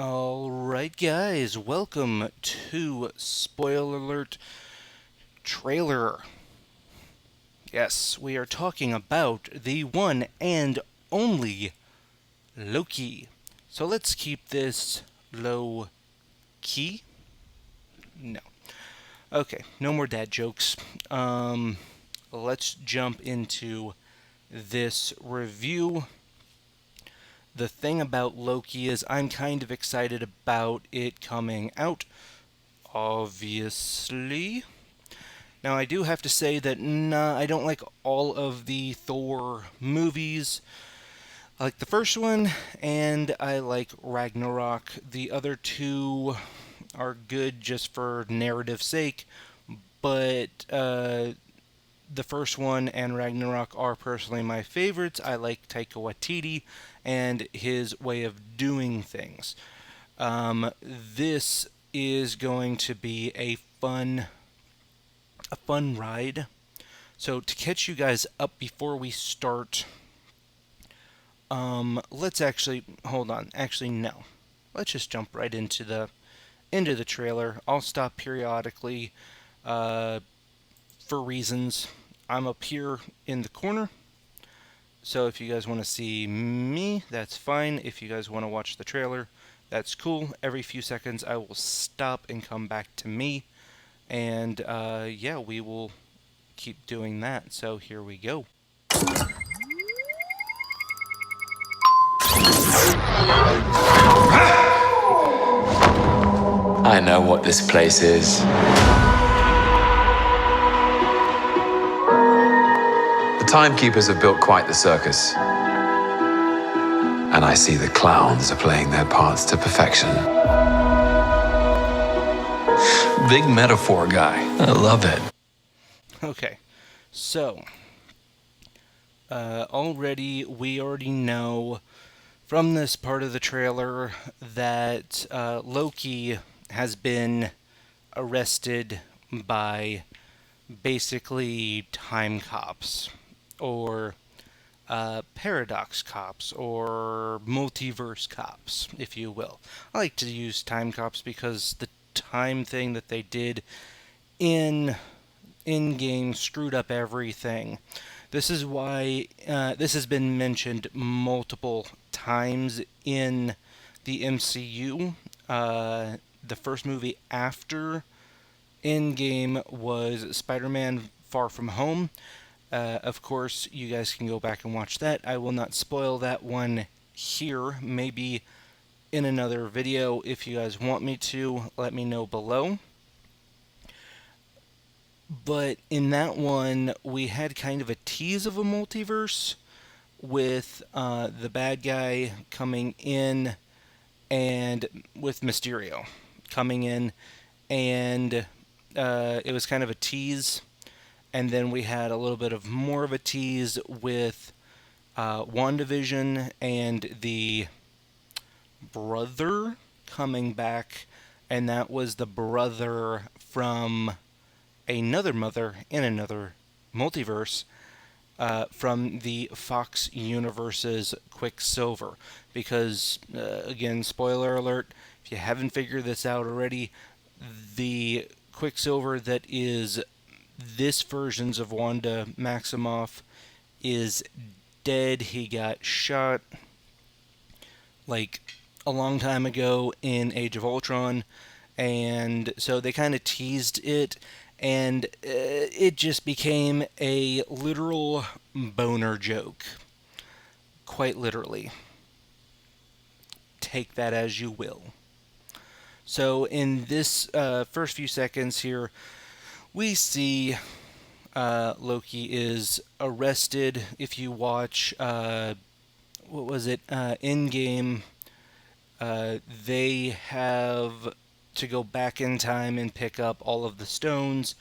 Alright guys, welcome to Spoiler Alert Trailer. Yes, we are talking about the one and only Loki. So let's keep this low key. No. Okay, no more dad jokes. Let's jump into this review. The thing about Loki is I'm kind of excited about it coming out, obviously. Now, I do have to say that I don't like all of the Thor movies. I like the first one, and I like Ragnarok. The other two are good just for narrative sake, but the first one and Ragnarok are personally my favorites. I like Taika Waititi and his way of doing things. This is going to be a fun ride. So to catch you guys up before we start, let's actually hold on. Actually, no. Let's just jump right into the trailer. I'll stop periodically for reasons. I'm up here in the corner. So if you guys want to see me, that's fine. If you guys want to watch the trailer, that's cool. Every few seconds I will stop and come back to me. And yeah, we will keep doing that. So here we go. I know what this place is. The timekeepers have built quite the circus. And I see the clowns are playing their parts to perfection. Big metaphor guy. I love it. Okay, so we already know from this part of the trailer that Loki has been arrested by basically time cops or paradox cops or multiverse cops, if you will. I like to use time cops because the time thing that they did in game screwed up everything. This is why this has been mentioned multiple times in the MCU. The first movie after Endgame was Spider-Man Far From Home. Of course, you guys can go back and watch that. I will not spoil that one here. Maybe in another video if you guys want me to. Let me know below. But in that one, we had kind of a tease of a multiverse with the bad guy coming in and with Mysterio coming in, and it was kind of a tease. And then we had a little bit of more of a tease with WandaVision and the brother coming back, and that was the brother from another mother in another multiverse from the Fox Universe's Quicksilver. Because, again, spoiler alert, if you haven't figured this out already, the Quicksilver that is this version's of Wanda Maximoff is dead. He got shot like a long time ago in Age of Ultron, and so they kind of teased it, and it just became a literal boner joke. Quite literally. Take that as you will. So in this first few seconds here, we see Loki is arrested. If you watch, what was it, Endgame, they have to go back in time and pick up all of the stones.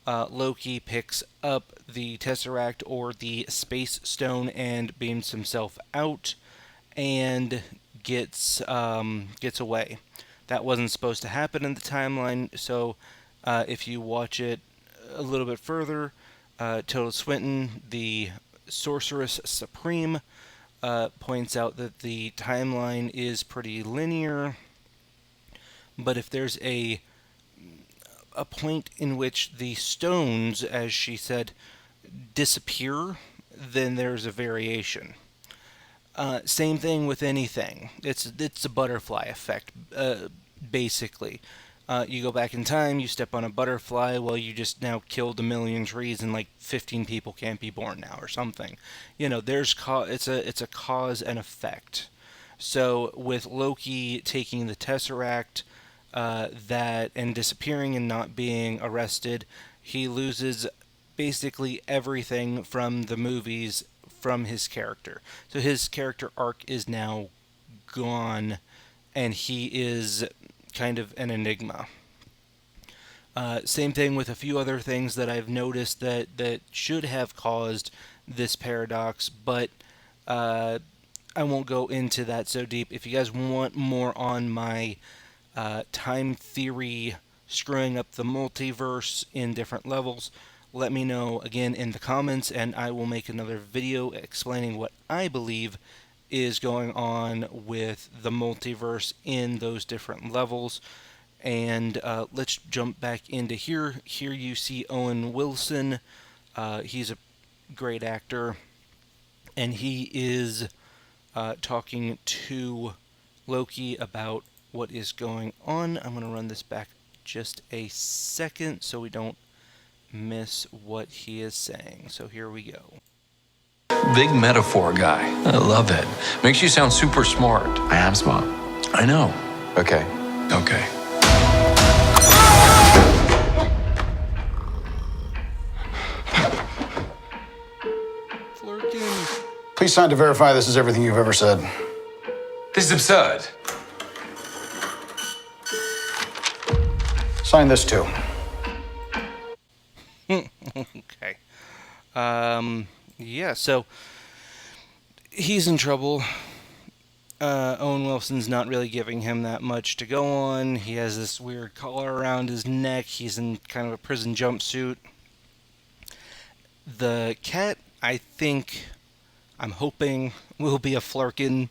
Loki picks up the Tesseract or the Space Stone and beams himself out and gets away. That wasn't supposed to happen in the timeline, so if you watch it a little bit further, Tilda Swinton, the Sorceress Supreme, points out that the timeline is pretty linear, but if there's a point in which the stones, as she said, disappear, then there's a variation. Same thing with anything. It's a butterfly effect, basically. You go back in time, you step on a butterfly, well, you just now killed a million trees, and like 15 people can't be born now, or something. It's a cause and effect. So with Loki taking the Tesseract, that and disappearing and not being arrested, he loses basically everything from the movies from his character. So his character arc is now gone, and he is kind of an enigma. Same thing with a few other things that I've noticed that should have caused this paradox, but I won't go into that so deep. If you guys want more on my time theory screwing up the multiverse in different levels, let me know again in the comments, and I will make another video explaining what I believe is going on with the multiverse in those different levels. And let's jump back into here. Here you see Owen Wilson. He's a great actor, and he is talking to Loki about what is going on. I'm going to run this back just a second so we don't miss what he is saying. So here we go. Big metaphor guy. I love it. Makes you sound super smart. I am smart. I know. Okay. Okay. Flirkin. Please sign to verify this is everything you've ever said. This is absurd. Sign this too. Okay. Yeah, so he's in trouble. Owen Wilson's not really giving him that much to go on. He has this weird collar around his neck. He's in kind of a prison jumpsuit. The cat, I'm hoping, will be a Flurkin,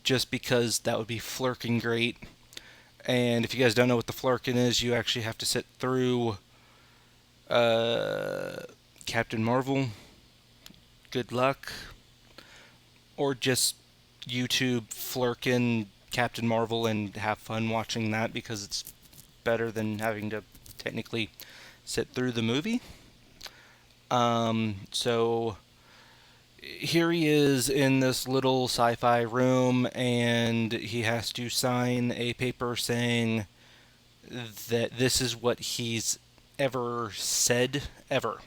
just because that would be Flurkin great. And if you guys don't know what the Flurkin is, you actually have to sit through Captain Marvel. Good luck. Or just YouTube Flurkin Captain Marvel and have fun watching that, because it's better than having to technically sit through the movie. So here he is in this little sci-fi room, and he has to sign a paper saying that this is what he's ever said, ever.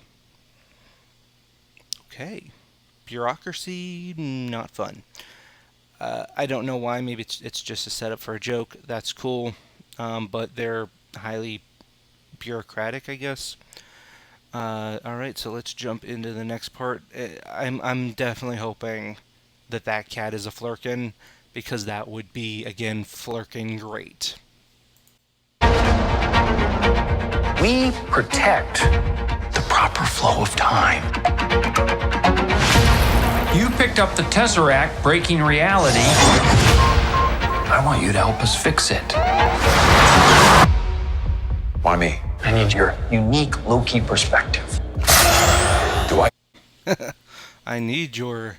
Okay. Bureaucracy, not fun. I don't know why. Maybe it's just a setup for a joke. That's cool. But they're highly bureaucratic, I guess. Alright, so let's jump into the next part. I'm definitely hoping that cat is a Flurkin, because that would be, again, Flurkin great. We protect the proper flow of time. You picked up the Tesseract, breaking reality. I want you to help us fix it. Why me? I need your unique Loki perspective. Do I? I need your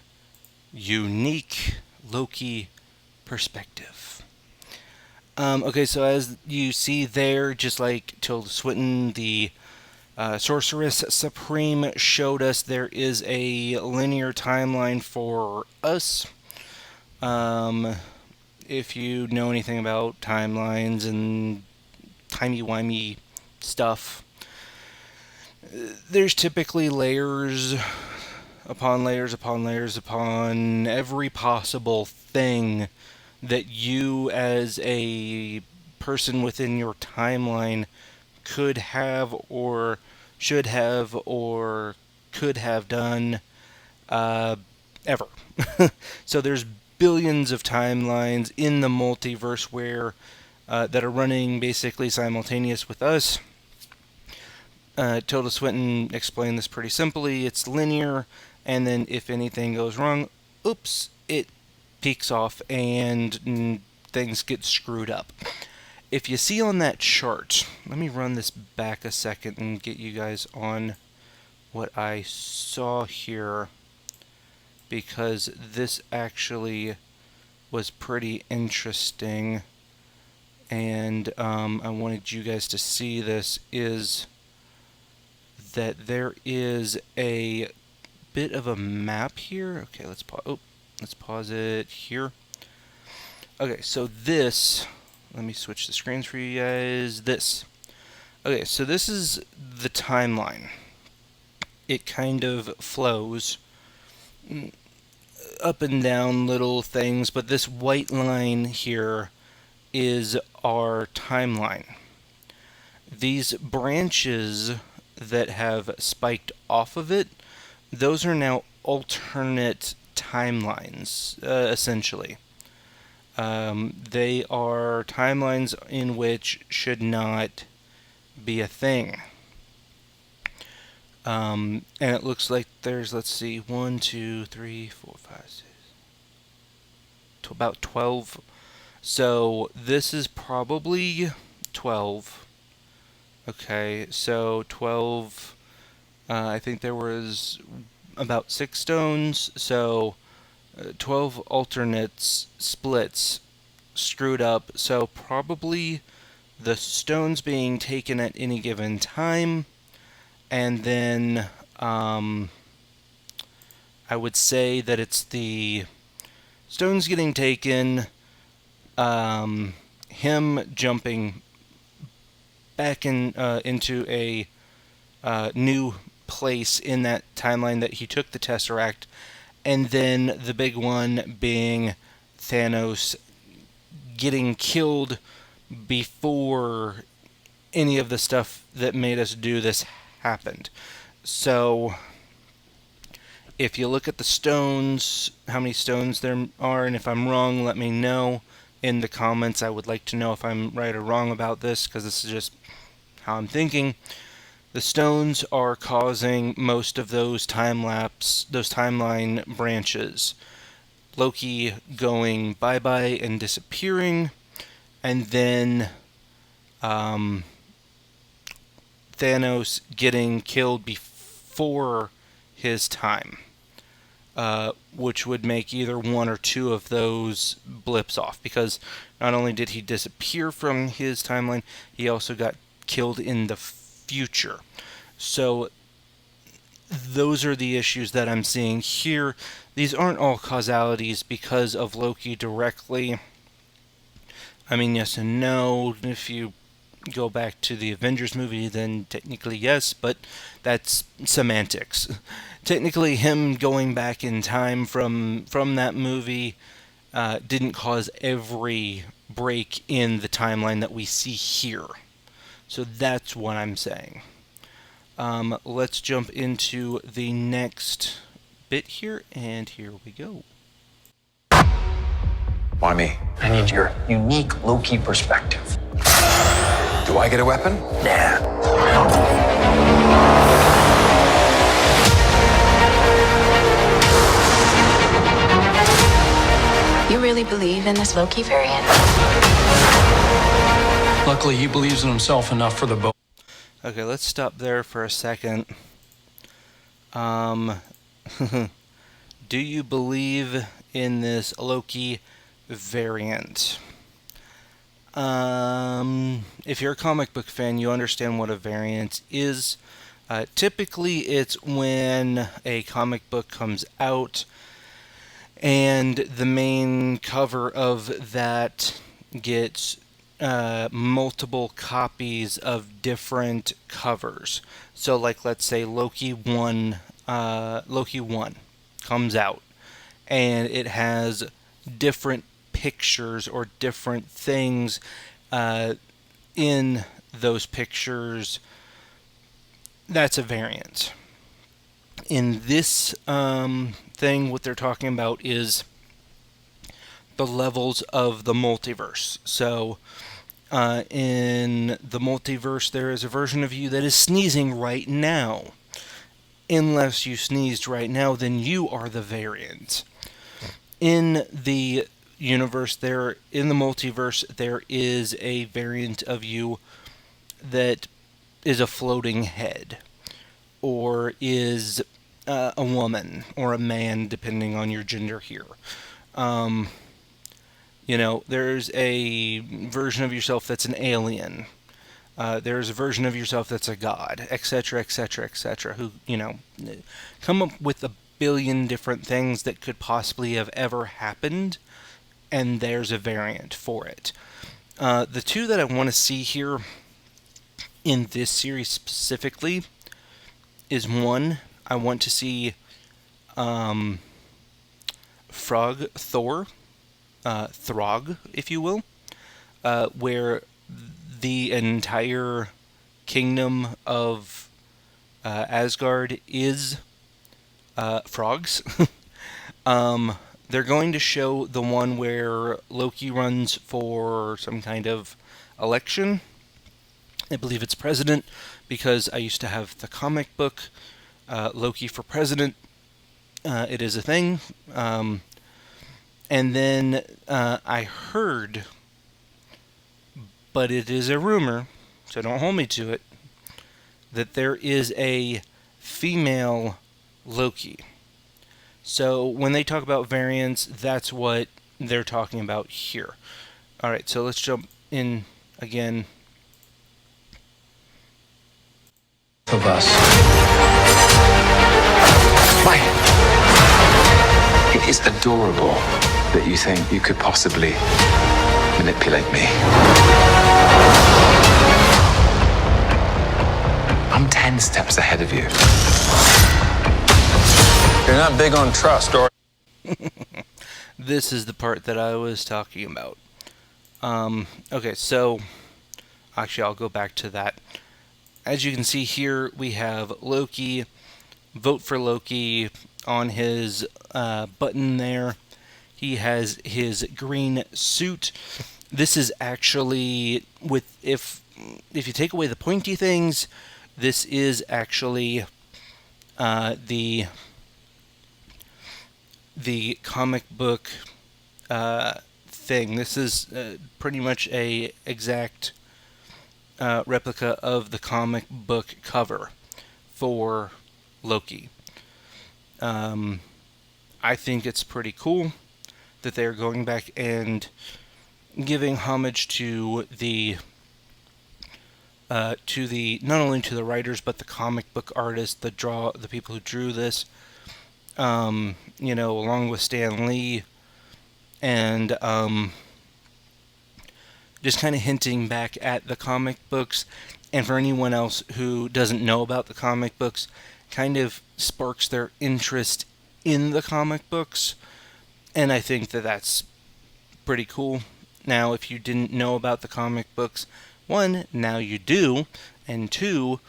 unique Loki perspective. Okay, so as you see there, just like Tilda Swinton, the Sorceress Supreme showed us, there is a linear timeline for us. If you know anything about timelines and timey-wimey stuff, there's typically layers upon layers upon layers upon every possible thing that you as a person within your timeline could have or should have or could have done ever. So there's billions of timelines in the multiverse where that are running basically simultaneous with us. Tilda Swinton explained this pretty simply. It's linear, and then if anything goes wrong, oops, it peaks off and things get screwed up. if you see on that chart, let me run this back a second and get you guys on what I saw here, because this actually was pretty interesting, and I wanted you guys to see this, is that there is a bit of a map here. Okay, let's pause it here. Okay, so this, let me switch the screens for you guys. Okay, so this is the timeline. It kind of flows up and down little things, but this white line here is our timeline. These branches that have spiked off of it, those are now alternate timelines, essentially. They are timelines in which should not be a thing. And it looks like there's, let's see, 1, 2, 3, 4, 5, 6, about 12. So this is probably 12. Okay, so 12, I think there was about 6 stones, so 12 alternates, splits, screwed up, so probably the stones being taken at any given time, and then I would say that it's the stones getting taken, him jumping back into a new place in that timeline that he took the Tesseract, and then the big one being Thanos getting killed before any of the stuff that made us do this happened. So if you look at the stones, how many stones there are, and if I'm wrong, let me know in the comments. I would like to know if I'm right or wrong about this, because this is just how I'm thinking. The stones are causing most of those timeline branches. Loki going bye-bye and disappearing, and then Thanos getting killed before his time, which would make either one or two of those blips off, because not only did he disappear from his timeline, he also got killed in the future. So those are the issues that I'm seeing here. These aren't all causalities because of Loki directly. I mean, yes and no. If you go back to the Avengers movie, then technically yes, but that's semantics. Technically, him going back in time from that movie didn't cause every break in the timeline that we see here. So that's what I'm saying. Let's jump into the next bit here, and here we go. Why me? I need your unique Loki perspective. Do I get a weapon? Nah. You really believe in this Loki variant? Luckily, he believes in himself enough for the boat. Okay, let's stop there for a second. Do you believe in this Loki variant? If you're a comic book fan, you understand what a variant is. Typically, it's when a comic book comes out and the main cover of that gets multiple copies of different covers. So, like, let's say Loki 1 comes out, and it has different pictures or different things in those pictures. That's a variant. In this thing, what they're talking about is the levels of the multiverse. So, in the multiverse, there is a version of you that is sneezing right now. Unless you sneezed right now, then you are the variant. In the universe, there in the multiverse, there is a variant of you that is a floating head, or is a woman or a man, depending on your gender here. There's a version of yourself that's an alien. There's a version of yourself that's a god, etc., etc., etc., who, come up with a billion different things that could possibly have ever happened, and there's a variant for it. The two that I want to see here in this series specifically is, one, I want to see Frog Thor, Throg, if you will, where the entire kingdom of Asgard is frogs. They're going to show the one where Loki runs for some kind of election. I believe it's president, because I used to have the comic book Loki for President. It is a thing. And then I heard, but it is a rumor, so don't hold me to it, that there is a female Loki. So when they talk about variants, that's what they're talking about here. Alright, so let's jump in again. Of us. Why? It is adorable that you think you could possibly manipulate me. I'm 10 steps ahead of you. You're not big on trust, or This is the part that I was talking about. Okay, so actually I'll go back to that. As you can see here, we have Loki, vote for Loki on his button there. He has his green suit. This is actually, if you take away the pointy things, this is actually the comic book thing. This is pretty much a exact replica of the comic book cover for Loki. I think it's pretty cool that they're going back and giving homage to the not only to the writers but the comic book artists, the people who drew this, along with Stan Lee, and just kind of hinting back at the comic books. And for anyone else who doesn't know about the comic books, kind of sparks their interest in the comic books. And I think that that's pretty cool. Now, if you didn't know about the comic books, one, now you do, and two,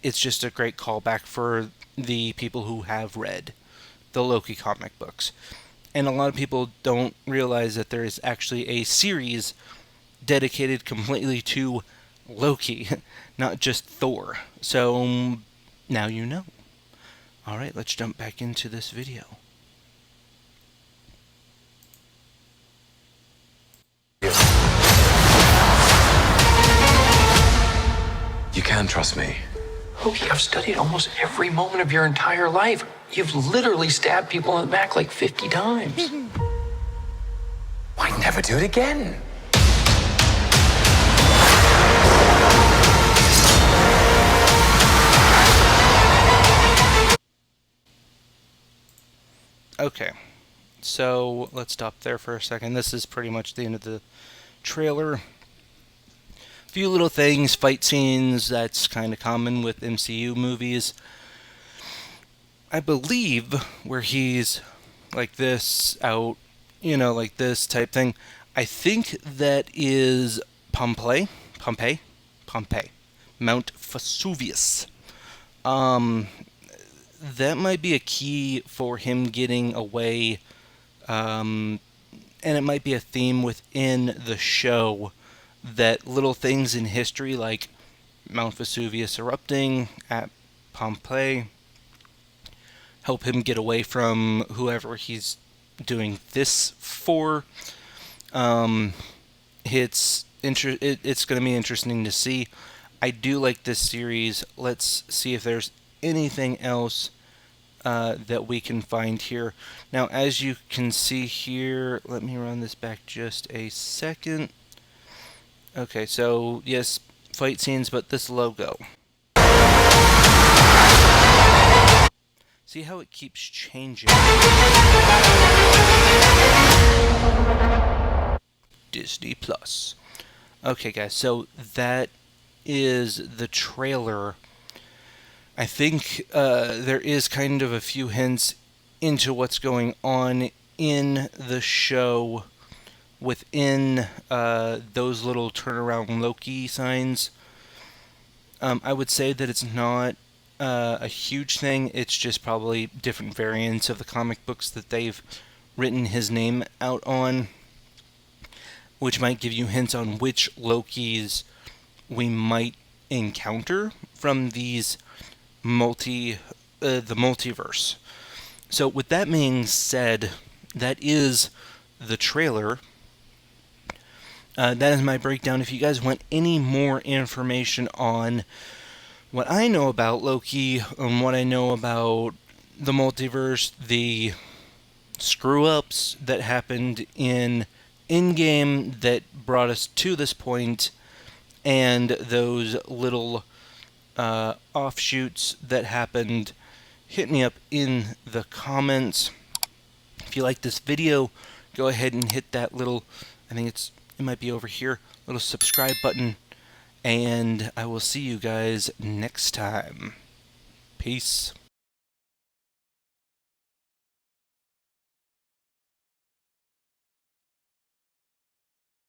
it's just a great callback for the people who have read the Loki comic books. And a lot of people don't realize that there is actually a series dedicated completely to Loki, not just Thor. So now you know. Alright, let's jump back into this video. You can trust me. Loki, I've studied almost every moment of your entire life. You've literally stabbed people in the back like 50 times. Why never do it again? Okay, so let's stop there for a second. This is pretty much the end of the trailer. A few little things, fight scenes, that's kind of common with MCU movies. I believe where he's like this, out, like this type thing, I think that is Pompeii, Mount Vesuvius. That might be a key for him getting away, and it might be a theme within the show, that little things in history like Mount Vesuvius erupting at Pompeii help him get away from whoever he's doing this for. It's going to be interesting to see. I do like this series. Let's see if there's anything else that we can find here. Now, as you can see here, let me run this back just a second. Okay, so yes, fight scenes, but this logo. See how it keeps changing? Disney Plus. Okay, guys, so that is the trailer. I think there is kind of a few hints into what's going on in the show within those little turnaround Loki signs. I would say that it's not a huge thing. It's just probably different variants of the comic books that they've written his name out on, which might give you hints on which Lokis we might encounter from these the multiverse. So with that being said, that is the trailer. That is my breakdown. If you guys want any more information on what I know about Loki and what I know about the multiverse, the screw-ups that happened in Endgame that brought us to this point, and those little offshoots that happened, hit me up in the comments. If you like this video, go ahead and hit that little, I think it might be over here, little subscribe button, and I will see you guys next time. Peace.